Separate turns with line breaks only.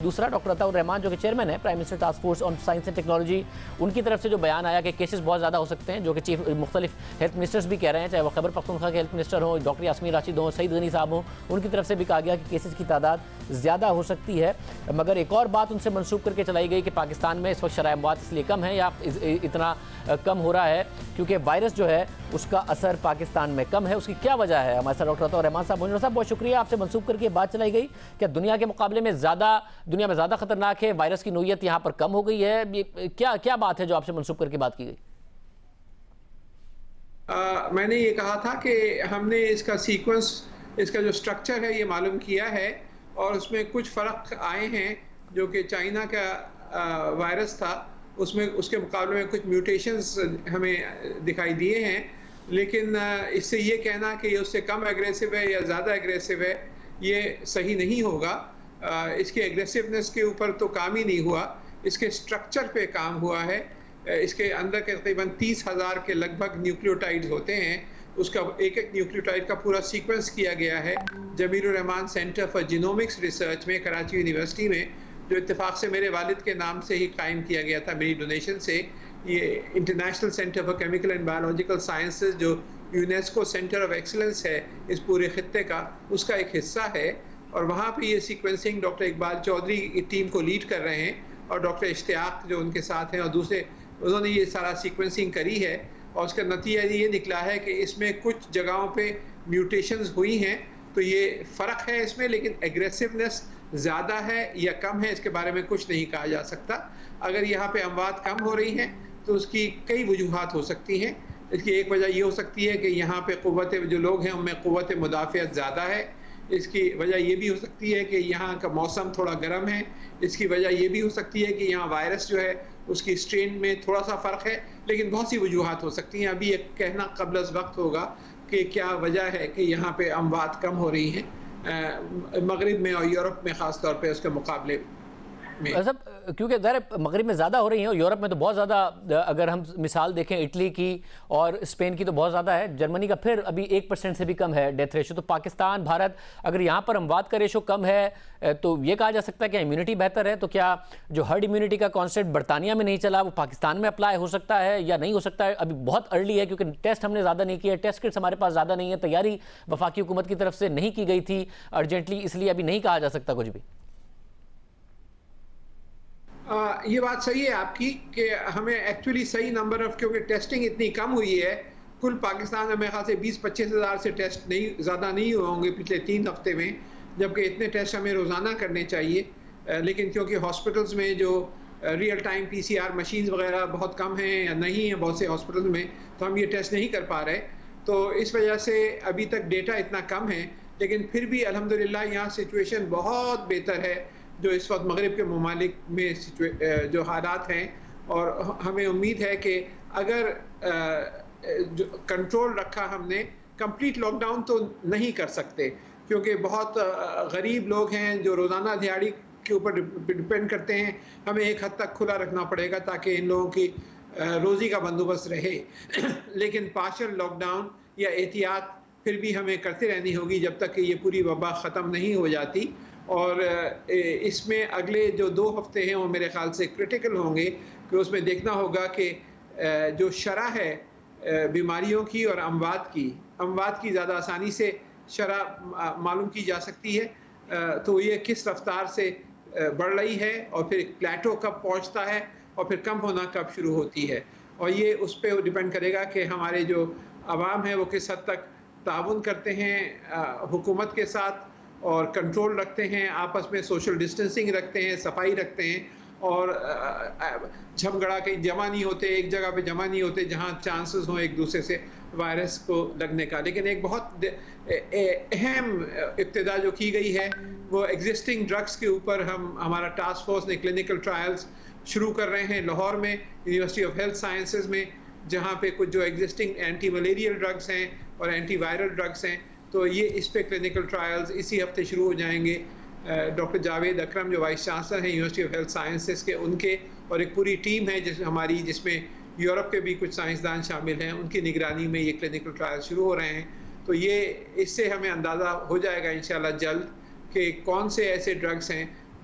دوسرا ڈاکٹر عطاء الرحمان جو کہ چیئرمین ہے prime minister task force on science and technology, ان کی طرف سے جو بیان آیا کہ کیسز بہت زیادہ ہو سکتے ہیں، جو کہ چیف مختلف ہیلتھ منسٹرز بھی کہہ رہے ہیں، چاہے وہ خیبر پختونخوا کے ہیلتھ منسٹر ہوں، ڈاکٹر یاسمین راشد ہوں، سعید غنی صاحب ہوں، ان کی طرف سے بھی کہا گیا کہ کیسز کی تعداد زیادہ ہو سکتی ہے۔ مگر ایک اور بات ان سے منسوخ کر کے چلائی گئی کہ پاکستان میں اس وقت شرح اموات اس لیے کم ہے یا اتنا کم ہو رہا ہے کیونکہ وائرس جو ہے اس کا اثر پاکستان میں کم ہے۔ اس کی کیا وجہ ہے؟ ہمارے ساتھ ڈاکٹر عطاء الرحمان صاحب بہت شکریہ، آپ سے منسوخ کر کے بات چلائی گئی کہ دنیا کے مقابلے میں دنیا میں زیادہ خطرناک ہے، وائرس کی نوعیت یہاں پر کم ہو گئی ہے، کیا بات ہے جو آپ سے منسوخ کر کے بات کی گئی؟
میں نے یہ کہا تھا کہ ہم نے اس کا سیکوینس، اس کا جو سٹرکچر ہے یہ معلوم کیا ہے اور اس میں کچھ فرق آئے ہیں جو کہ چائنا کا وائرس تھا اس کے مقابلے میں کچھ میوٹیشنز ہمیں دکھائی دیے ہیں، لیکن اس سے یہ کہنا کہ یہ اس سے کم ایگریسو ہے یا زیادہ ایگریسو ہے یہ صحیح نہیں ہوگا۔ اس کے ایگریسونیس کے اوپر تو کام ہی نہیں ہوا، اس کے سٹرکچر پہ کام ہوا ہے۔ اس کے اندر کے تقریباً 30,000 کے لگ بھگ نیوکلیوٹائڈز ہوتے ہیں، اس کا ایک نیوکلیوٹائڈ کا پورا سیکوینس کیا گیا ہے جمیل الرحمان سینٹر فار جینومکس ریسرچ میں کراچی یونیورسٹی میں، جو اتفاق سے میرے والد کے نام سے ہی قائم کیا گیا تھا، میری ڈونیشن سے۔ یہ international centre for chemical and biological sciences جو یونیسکو سینٹر آف ایکسلنس ہے اس پورے خطے کا، اس کا ایک حصہ ہے، اور وہاں پہ یہ سیکوینسنگ ڈاکٹر اقبال چودھری کی ٹیم کو لیڈ کر رہے ہیں اور ڈاکٹر اشتیاق جو ان کے ساتھ ہیں اور دوسرے، انہوں نے یہ سارا سیکوینسنگ کری ہے، اور اس کا نتیجہ یہ نکلا ہے کہ اس میں کچھ جگہوں پہ میوٹیشنز ہوئی ہیں، تو یہ فرق ہے اس میں، لیکن ایگریسونیس زیادہ ہے یا کم ہے اس کے بارے میں کچھ نہیں کہا جا سکتا۔ اگر یہاں پہ اموات کم ہو رہی ہیں تو اس کی کئی وجوہات ہو سکتی ہیں۔ اس کی ایک وجہ یہ ہو سکتی ہے کہ یہاں پہ جو لوگ ہیں ان میں قوت مدافعت زیادہ ہے۔ اس کی وجہ یہ بھی ہو سکتی ہے کہ یہاں کا موسم تھوڑا گرم ہے۔ اس کی وجہ یہ بھی ہو سکتی ہے کہ یہاں وائرس جو ہے اس کی اسٹرین میں تھوڑا سا فرق ہے، لیکن بہت سی وجوہات ہو سکتی ہیں۔ ابھی ایک کہنا قبل از وقت ہوگا کہ کیا وجہ ہے کہ یہاں پہ اموات کم ہو رہی ہیں مغرب میں اور یورپ میں خاص طور پہ اس کے مقابلے میں۔
کیونکہ ظاہر مغرب میں زیادہ ہو رہی ہیں اور یورپ میں تو بہت زیادہ، اگر ہم مثال دیکھیں اٹلی کی اور اسپین کی تو بہت زیادہ ہے، جرمنی کا پھر ابھی 1% سے بھی کم ہے ڈیتھ ریشو۔ تو پاکستان، بھارت، اگر یہاں پر اموات کا ریشو کم ہے تو یہ کہا جا سکتا ہے کہ امیونٹی بہتر ہے، تو کیا جو ہرڈ امیونٹی کا کانسیپٹ برطانیہ میں نہیں چلا وہ پاکستان میں اپلائی ہو سکتا ہے یا نہیں ہو سکتا ہے؟ ابھی بہت ارلی ہے کیونکہ ٹیسٹ ہم نے زیادہ نہیں کیا، ٹیسٹ کٹس ہمارے پاس زیادہ نہیں ہے، تیاری وفاقی حکومت کی طرف سے نہیں کی گئی تھی ارجنٹلی، اس لیے ابھی نہیں کہا جا سکتا کچھ بھی۔
یہ بات صحیح ہے آپ کی کہ ہمیں ایکچولی صحیح نمبر آف، کیونکہ ٹیسٹنگ اتنی کم ہوئی ہے، کل پاکستان میں میرے خیال سے 20-25 ہزار سے ٹیسٹ زیادہ نہیں ہوئے ہوں گے پچھلے 3 ہفتے میں، جبکہ اتنے ٹیسٹ ہمیں روزانہ کرنے چاہیے، لیکن کیونکہ ہاسپٹلز میں جو ریئل ٹائم PCR مشینز وغیرہ بہت کم ہیں یا نہیں ہیں بہت سے ہاسپٹلز میں، تو ہم یہ ٹیسٹ نہیں کر پا رہے، تو اس وجہ سے ابھی تک ڈیٹا اتنا کم ہے، لیکن پھر بھی الحمدللہ یہاں سچویشن بہت بہتر ہے جو اس وقت مغرب کے ممالک میں جو حالات ہیں، اور ہمیں امید ہے کہ اگر کنٹرول رکھا ہم نے، کمپلیٹ لاک ڈاؤن تو نہیں کر سکتے کیونکہ بہت غریب لوگ ہیں جو روزانہ دیہاڑی کے اوپر ڈپینڈ کرتے ہیں، ہمیں ایک حد تک کھلا رکھنا پڑے گا تاکہ ان لوگوں کی روزی کا بندوبست رہے، لیکن پارشل لاک ڈاؤن یا احتیاط پھر بھی ہمیں کرتے رہنی ہوگی جب تک کہ یہ پوری وبا ختم نہیں ہو جاتی۔ اور اس میں اگلے جو 2 ہفتے ہیں وہ میرے خیال سے کرٹیکل ہوں گے کہ اس میں دیکھنا ہوگا کہ جو شرح ہے بیماریوں کی اور اموات کی زیادہ آسانی سے شرح معلوم کی جا سکتی ہے، تو یہ کس رفتار سے بڑھ رہی ہے اور پھر پلیٹو کب پہنچتا ہے اور پھر کم ہونا کب شروع ہوتی ہے، اور یہ اس پہ ڈیپینڈ کرے گا کہ ہمارے جو عوام ہیں وہ کس حد تک تعاون کرتے ہیں حکومت کے ساتھ اور کنٹرول رکھتے ہیں، آپس میں سوشل ڈسٹنسنگ رکھتے ہیں، صفائی رکھتے ہیں، اور جھمگڑا کہیں جمع نہیں ہوتے، ایک جگہ پہ جمع نہیں ہوتے جہاں چانسز ہوں ایک دوسرے سے وائرس کو لگنے کا۔ لیکن ایک بہت اہم ابتدا جو کی گئی ہے وہ ایگزسٹنگ ڈرگس کے اوپر ہمارا ٹاسک فورس نے کلینکل ٹرائلز شروع کر رہے ہیں لاہور میں، یونیورسٹی آف ہیلتھ سائنسز میں، جہاں پہ کچھ جو ایگزسٹنگ اینٹی ملیریل ڈرگس ہیں اور اینٹی وائرل ڈرگس ہیں، تو یہ اس پہ کلینکل ٹرائلز اسی ہفتے شروع ہو جائیں گے۔ ڈاکٹر جاوید اکرم جو وائس چانسلر ہیں یونیورسٹی آف ہیلتھ سائنسز کے، ان کے اور ایک پوری ٹیم ہے جس میں یورپ کے بھی کچھ سائنسدان شامل ہیں، ان کی نگرانی میں یہ کلینکل ٹرائل شروع ہو رہے ہیں۔ تو یہ اس سے ہمیں اندازہ ہو جائے گا انشاءاللہ جلد کہ کون سے ایسے ڈرگس ہیں